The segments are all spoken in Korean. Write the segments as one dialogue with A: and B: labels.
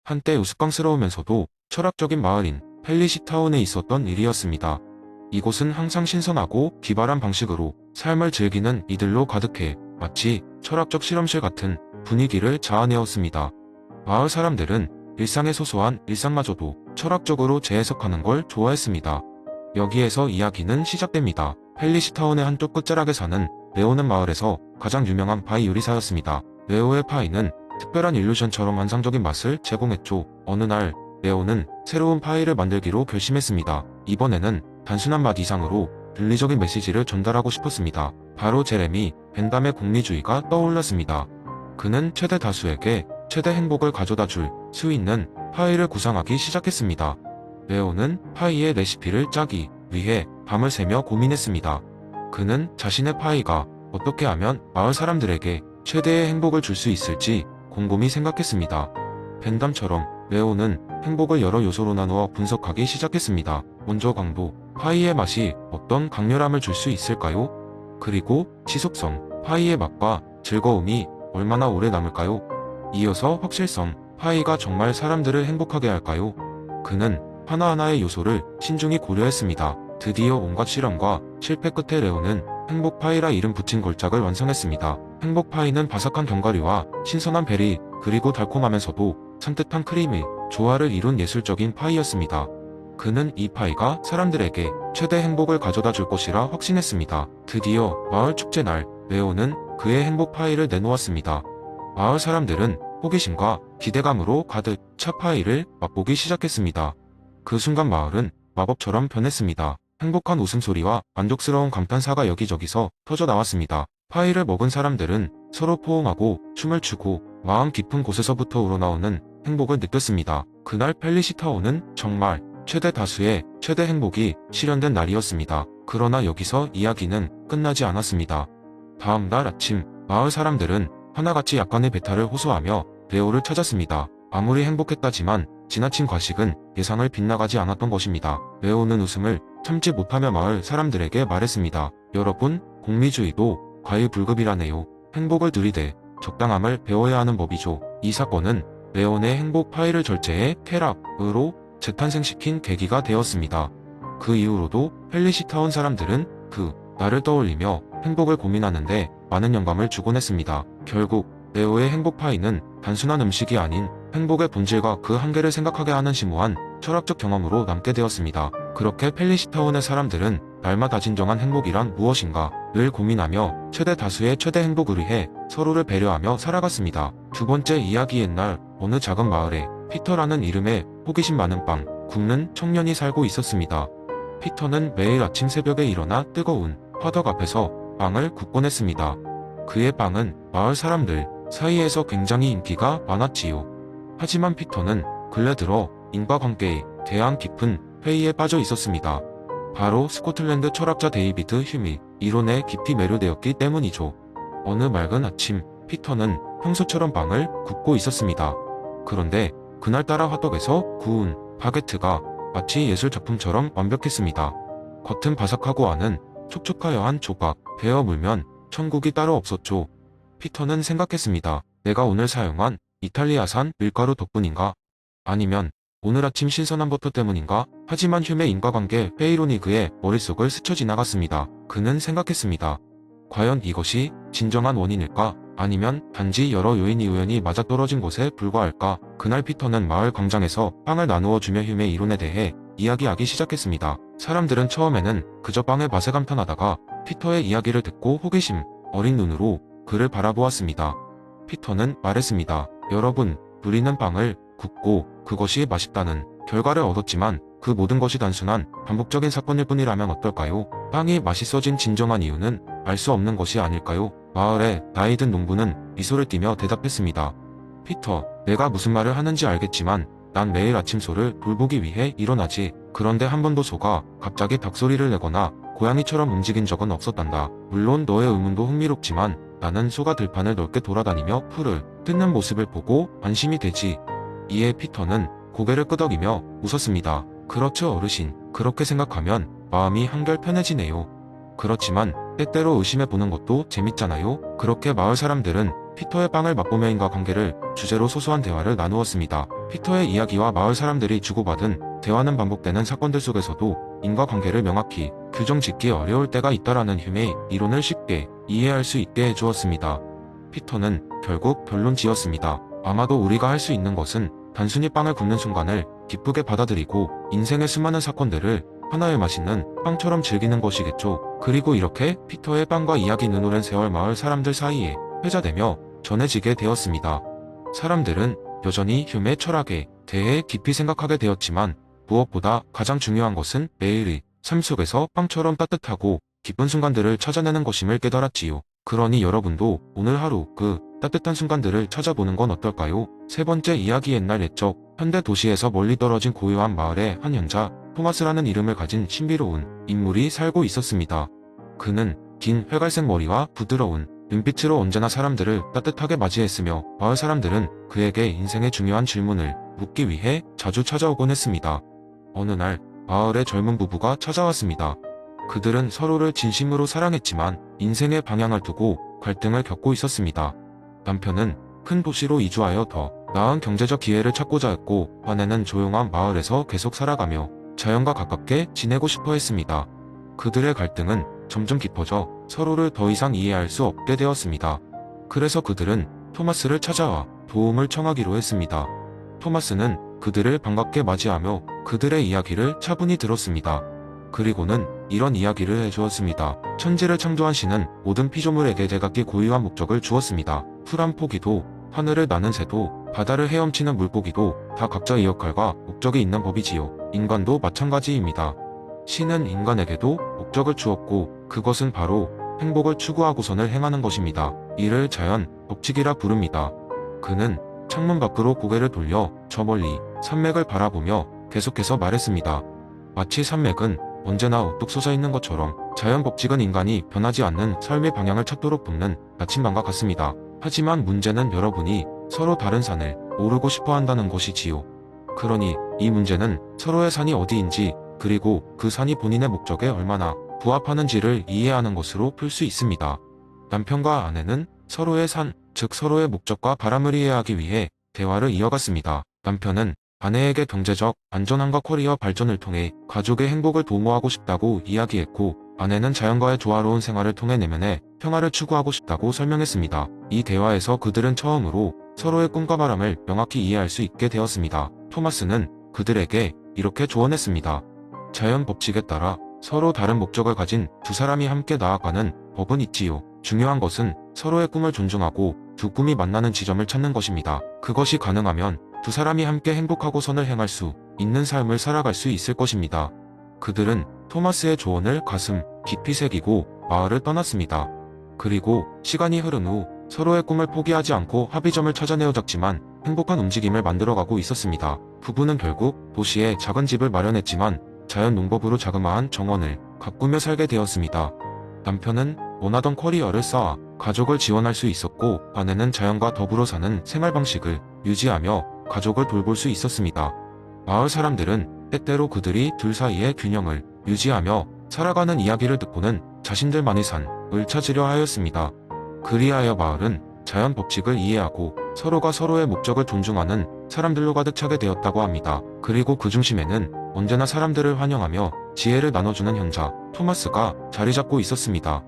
A: 한때 우스꽝스러우면서도 철학적인 마을인 펠리시타운에 있었던 일이었습니다. 이곳은 항상 신선하고 기발한 방식으로 삶을 즐기는 이들로 가득해 마치 철학적 실험실 같은 분위기를 자아내었습니다. 마을 사람들은 일상의 소소한 일상마저도 철학적으로 재해석하는 걸 좋아했습니다. 여기에서 이야기는 시작됩니다. 펠리시타운의 한쪽 끝자락에 사는 레오는 마을에서 가장 유명한 파이 요리사였습니다. 레오의 파이는 특별한 일루션처럼 환상적인 맛을 제공했죠. 어느 날 레오는 새로운 파이를 만들기로 결심했습니다. 이번에는 단순한 맛 이상으로 윤리적인 메시지를 전달하고 싶었습니다. 바로 제레미 벤담의 공리주의가 떠올랐습니다. 그는 최대 다수에게 최대 행복을 가져다 줄 수 있는 파이를 구상하기 시작했습니다. 레오는 파이의 레시피를 짜기 위해 밤을 새며 고민했습니다. 그는 자신의 파이가 어떻게 하면 마을 사람들에게 최대의 행복을 줄 수 있을지 곰곰이 생각했습니다. 벤담처럼 레오는 행복을 여러 요소로 나누어 분석하기 시작했습니다. 먼저 강도, 파이의 맛이 어떤 강렬함을 줄 수 있을까요? 그리고 지속성, 파이의 맛과 즐거움이 얼마나 오래 남을까요? 이어서 확실성, 파이가 정말 사람들을 행복하게 할까요? 그는 하나하나의 요소를 신중히 고려했습니다. 드디어 온갖 실험과 실패 끝에 레오는 행복파이라 이름 붙인 걸작을 완성했습니다. 행복파이는 바삭한 견과류와 신선한 베리, 그리고 달콤하면서도 산뜻한 크림의 조화를 이룬 예술적인 파이였습니다. 그는 이 파이가 사람들에게 최대 행복을 가져다 줄 것이라 확신했습니다. 드디어 마을 축제 날, 레오는 그의 행복파이를 내놓았습니다. 마을 사람들은 호기심과 기대감으로 가득 차 파이를 맛보기 시작했습니다. 그 순간 마을은 마법처럼 변했습니다. 행복한 웃음소리와 만족스러운 감탄사가 여기저기서 터져 나왔습니다. 파이를 먹은 사람들은 서로 포옹하고 춤을 추고 마음 깊은 곳에서부터 우러나오는 행복을 느꼈습니다. 그날 펠리시타운은 정말 최대 다수의 최대 행복이 실현된 날이었습니다. 그러나 여기서 이야기는 끝나지 않았습니다. 다음 날 아침, 마을 사람들은 하나같이 약간의 배탈을 호소하며 레오를 찾았습니다. 아무리 행복했다지만 지나친 과식은 예상을 빗나가지 않았던 것입니다. 레오는 웃음을 참지 못하며 마을 사람들에게 말했습니다. 여러분, 공리주의도 과일불급이라네요. 행복을 들이대 적당함을 배워야 하는 법이죠. 이 사건은 레온의 행복 파이를 절제해 쾌락으로 재탄생시킨 계기가 되었습니다. 그 이후로도 펠리시타운 사람들은 그 날을 떠올리며 행복을 고민하는데 많은 영감을 주곤 했습니다. 결국 레오의 행복 파이는 단순한 음식이 아닌 행복의 본질과 그 한계를 생각하게 하는 심오한 철학적 경험으로 남게 되었습니다. 그렇게 펠리시타운의 사람들은 날마다 진정한 행복이란 무엇인가를 고민하며 최대 다수의 최대 행복을 위해 서로를 배려하며 살아갔습니다. 두 번째 이야기. 옛날 어느 작은 마을에 피터라는 이름의 호기심 많은 빵 굽는 청년이 살고 있었습니다. 피터는 매일 아침 새벽에 일어나 뜨거운 화덕 앞에서 빵을 굽곤 했습니다. 그의 빵은 마을 사람들 사이에서 굉장히 인기가 많았지요. 하지만 피터는 근래 들어 인과관계에 대한 깊은 회의에 빠져 있었습니다. 바로 스코틀랜드 철학자 데이비드 휴미 이론에 깊이 매료되었기 때문이죠. 어느 맑은 아침, 피터는 평소처럼 빵을 굽고 있었습니다. 그런데 그날따라 화덕에서 구운 바게트가 마치 예술작품처럼 완벽했습니다. 겉은 바삭하고 안은 촉촉하여한 조각, 베어 물면 천국이 따로 없었죠. 피터는 생각했습니다. 내가 오늘 사용한 이탈리아산 밀가루 덕분인가? 아니면 오늘 아침 신선한 버터 때문인가? 하지만 휴메 인과관계 회의론이 그의 머릿속을 스쳐 지나갔습니다. 그는 생각했습니다. 과연 이것이 진정한 원인일까? 아니면 단지 여러 요인이 우연히 맞아떨어진 것에 불과할까? 그날 피터는 마을 광장에서 빵을 나누어 주며 휴메 이론에 대해 이야기하기 시작했습니다. 사람들은 처음에는 그저 빵의 맛에 감탄하다가 피터의 이야기를 듣고 호기심 어린 눈으로 그를 바라보았습니다. 피터는 말했습니다. 여러분, 우리는 빵을 굽고 그것이 맛있다는 결과를 얻었지만 그 모든 것이 단순한 반복적인 사건일 뿐이라면 어떨까요? 빵이 맛있어진 진정한 이유는 알 수 없는 것이 아닐까요? 마을의 나이 든 농부는 미소를 띠며 대답했습니다. 피터, 내가 무슨 말을 하는지 알겠지만 난 매일 아침 소를 돌보기 위해 일어나지. 그런데 한 번도 소가 갑자기 닭소리를 내거나 고양이처럼 움직인 적은 없었단다. 물론 너의 의문도 흥미롭지만 나는 소가 들판을 넓게 돌아다니며 풀을 뜯는 모습을 보고 안심이 되지. 이에 피터는 고개를 끄덕이며 웃었습니다. 그렇죠 어르신. 그렇게 생각하면 마음이 한결 편해지네요. 그렇지만 때때로 의심해보는 것도 재밌잖아요. 그렇게 마을 사람들은 피터의 빵을 맛보며 인과관계를 주제로 소소한 대화를 나누었습니다. 피터의 이야기와 마을 사람들이 주고받은 대화는 반복되는 사건들 속에서도 인과관계를 명확히 규정짓기 어려울 때가 있다라는 휴메의 이론을 쉽게 이해할 수 있게 해주었습니다. 피터는 결국 결론 지었습니다. 아마도 우리가 할 수 있는 것은 단순히 빵을 굽는 순간을 기쁘게 받아들이고 인생의 수많은 사건들을 하나의 맛있는 빵처럼 즐기는 것이겠죠. 그리고 이렇게 피터의 빵과 이야기는 오랜 세월 마을 사람들 사이에 회자되며 전해지게 되었습니다. 사람들은 여전히 휴메의 철학에 대해 깊이 생각하게 되었지만 무엇보다 가장 중요한 것은 매일의 삶 속에서 빵처럼 따뜻하고 기쁜 순간들을 찾아내는 것임을 깨달았지요. 그러니 여러분도 오늘 하루 그 따뜻한 순간들을 찾아보는 건 어떨까요? 세 번째 이야기. 옛날 옛적 현대 도시에서 멀리 떨어진 고요한 마을에 한 현자 토마스라는 이름을 가진 신비로운 인물이 살고 있었습니다. 그는 긴 회갈색 머리와 부드러운 눈빛으로 언제나 사람들을 따뜻하게 맞이했으며 마을 사람들은 그에게 인생의 중요한 질문을 묻기 위해 자주 찾아오곤 했습니다. 어느 날 마을에 젊은 부부가 찾아왔습니다. 그들은 서로를 진심으로 사랑했지만 인생의 방향을 두고 갈등을 겪고 있었습니다. 남편은 큰 도시로 이주하여 더 나은 경제적 기회를 찾고자 했고, 아내는 조용한 마을에서 계속 살아가며 자연과 가깝게 지내고 싶어 했습니다. 그들의 갈등은 점점 깊어져 서로를 더 이상 이해할 수 없게 되었습니다. 그래서 그들은 토마스를 찾아와 도움을 청하기로 했습니다. 토마스는 그들을 반갑게 맞이하며 그들의 이야기를 차분히 들었습니다. 그리고는 이런 이야기를 해주었습니다. 천지를 창조한 신은 모든 피조물에게 제각기 고유한 목적을 주었습니다. 풀 한 포기도, 하늘을 나는 새도, 바다를 헤엄치는 물고기도 다 각자의 역할과 목적이 있는 법이지요. 인간도 마찬가지입니다. 신은 인간에게도 목적을 주었고 그것은 바로 행복을 추구하고선을 행하는 것입니다. 이를 자연 법칙이라 부릅니다. 그는 창문 밖으로 고개를 돌려 저 멀리 산맥을 바라보며 계속해서 말했습니다. 마치 산맥은 언제나 우뚝 솟아 있는 것처럼 자연 법칙은 인간이 변하지 않는 삶의 방향을 찾도록 돕는 나침반과 같습니다. 하지만 문제는 여러분이 서로 다른 산을 오르고 싶어 한다는 것이지요. 그러니 이 문제는 서로의 산이 어디인지, 그리고 그 산이 본인의 목적에 얼마나 부합하는지를 이해하는 것으로 풀 수 있습니다. 남편과 아내는 서로의 산, 즉 서로의 목적과 바람을 이해하기 위해 대화를 이어갔습니다. 남편은 아내에게 경제적 안전함과 커리어 발전을 통해 가족의 행복을 도모하고 싶다고 이야기했고, 아내는 자연과의 조화로운 생활을 통해 내면의 평화를 추구하고 싶다고 설명했습니다. 이 대화에서 그들은 처음으로 서로의 꿈과 바람을 명확히 이해할 수 있게 되었습니다. 토마스는 그들에게 이렇게 조언했습니다. 자연 법칙에 따라 서로 다른 목적을 가진 두 사람이 함께 나아가는 법은 있지요. 중요한 것은 서로의 꿈을 존중하고 두 꿈이 만나는 지점을 찾는 것입니다. 그것이 가능하면 두 사람이 함께 행복하고 선을 행할 수 있는 삶을 살아갈 수 있을 것입니다. 그들은 토마스의 조언을 가슴 깊이 새기고 마을을 떠났습니다. 그리고 시간이 흐른 후 서로의 꿈을 포기하지 않고 합의점을 찾아내어 작지만 행복한 움직임을 만들어가고 있었습니다. 부부는 결국 도시에 작은 집을 마련했지만 자연 농법으로 자그마한 정원을 가꾸며 살게 되었습니다. 남편은 원하던 커리어를 쌓아 가족을 지원할 수 있었고, 아내는 자연과 더불어 사는 생활 방식을 유지하며 가족을 돌볼 수 있었습니다. 마을 사람들은 때때로 그들이 둘 사이의 균형을 유지하며 살아가는 이야기를 듣고는 자신들만의 산을 찾으려 하였습니다. 그리하여 마을은 자연 법칙을 이해하고 서로가 서로의 목적을 존중하는 사람들로 가득 차게 되었다고 합니다. 그리고 그 중심에는 언제나 사람들을 환영하며 지혜를 나눠주는 현자 토마스가 자리 잡고 있었습니다.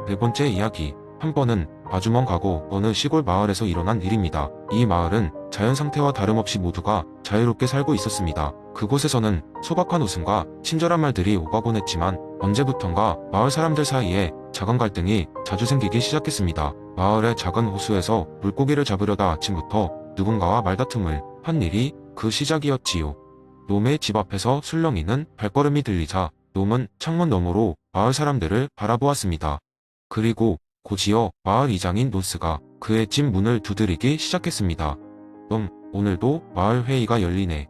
A: 네 번째 이야기. 한 번은 아주 먼 과거 어느 시골 마을에서 일어난 일입니다. 이 마을은 자연 상태와 다름없이 모두가 자유롭게 살고 있었습니다. 그곳에서는 소박한 웃음과 친절한 말들이 오가곤 했지만 언제부턴가 마을 사람들 사이에 작은 갈등이 자주 생기기 시작했습니다. 마을의 작은 호수에서 물고기를 잡으려다 아침부터 누군가와 말다툼을 한 일이 그 시작이었지요. 놈의 집 앞에서 술렁이는 발걸음이 들리자 놈은 창문 너머로 마을 사람들을 바라보았습니다. 그리고 곧이어 마을 이장인 논스가 그의 집 문을 두드리기 시작했습니다. 오늘도 마을 회의가 열리네.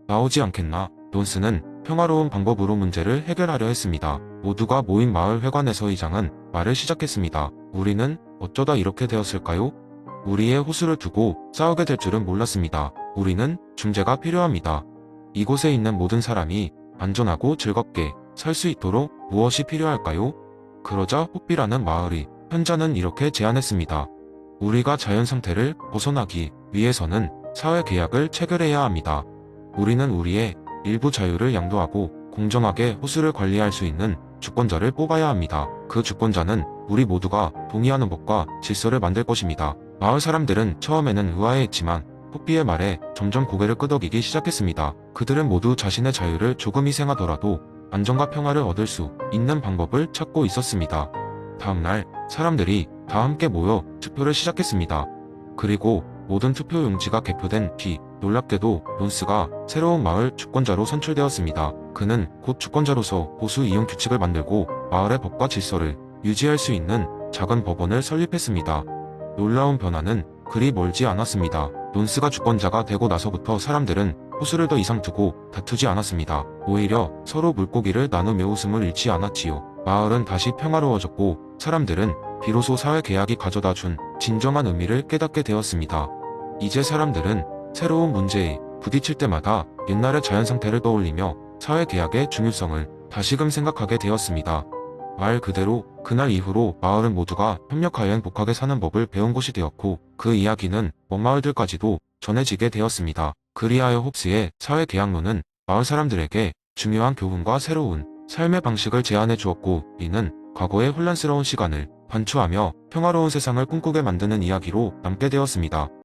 A: 나오지 않겠나? 논스는 평화로운 방법으로 문제를 해결하려 했습니다. 모두가 모인 마을 회관에서 이장은 말을 시작했습니다. 우리는 어쩌다 이렇게 되었을까요? 우리의 호수를 두고 싸우게 될 줄은 몰랐습니다. 우리는 중재가 필요합니다. 이곳에 있는 모든 사람이 안전하고 즐겁게 살 수 있도록 무엇이 필요할까요? 그러자 호비라는 마을의 현자는 이렇게 제안했습니다. 우리가 자연 상태를 벗어나기 위해서는 사회 계약을 체결해야 합니다. 우리는 우리의 일부 자유를 양도하고 공정하게 호수를 관리할 수 있는 주권자를 뽑아야 합니다. 그 주권자는 우리 모두가 동의하는 법과 질서를 만들 것입니다. 마을 사람들은 처음에는 의아해했지만 포피의 말에 점점 고개를 끄덕이기 시작했습니다. 그들은 모두 자신의 자유를 조금 희생하더라도 안정과 평화를 얻을 수 있는 방법을 찾고 있었습니다. 다음날 사람들이 다 함께 모여 투표를 시작했습니다. 그리고 모든 투표 용지가 개표된 뒤 놀랍게도 론스가 새로운 마을 주권자로 선출되었습니다. 그는 곧 주권자로서 보수 이용 규칙을 만들고 마을의 법과 질서를 유지할 수 있는 작은 법원을 설립했습니다. 놀라운 변화는 그리 멀지 않았습니다. 론스가 주권자가 되고 나서부터 사람들은 호수를 더 이상 두고 다투지 않았습니다. 오히려 서로 물고기를 나누며 웃음을 잃지 않았지요. 마을은 다시 평화로워졌고 사람들은 비로소 사회 계약이 가져다 준 진정한 의미를 깨닫게 되었습니다. 이제 사람들은 새로운 문제에 부딪힐 때마다 옛날의 자연 상태를 떠올리며 사회 계약의 중요성을 다시금 생각하게 되었습니다. 말 그대로 그날 이후로 마을은 모두가 협력하여 행복하게 사는 법을 배운 곳이 되었고 그 이야기는 먼 마을들까지도 전해지게 되었습니다. 그리하여 홉스의 사회 계약론은 마을 사람들에게 중요한 교훈과 새로운 삶의 방식을 제안해 주었고 이는 과거의 혼란스러운 시간을 반추하며 평화로운 세상을 꿈꾸게 만드는 이야기로 남게 되었습니다.